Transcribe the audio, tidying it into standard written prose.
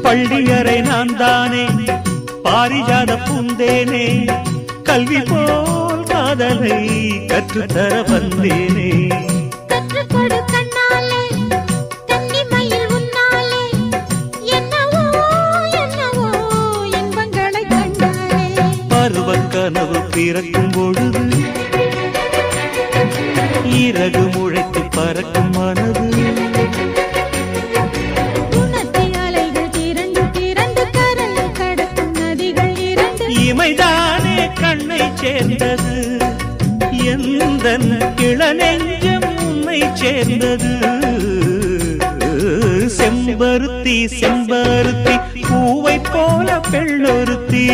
பள்ளியறை நான் தானே பாரிஜாத பூந்தேனே கல்வி போல் காதலை கற்றுத்தர வந்தேனே கற்றுக்கொடு கண்ணாலே கன்னிமயில் உன்னாலே என்னவோ என்னவோ இன்பங்களை கண்டாலே பருவக் கனவு பிறக்கும் பொழுது இறகு முளைத்து பறக்கும் மனது இமைதானே கண்ணை சேர்ந்தது எந்தன் இளநெஞ்சம் உன்னை சேர்ந்தது செம்பருத்தி செம்பருத்தி பூவை போல பெண்ணொருத்தி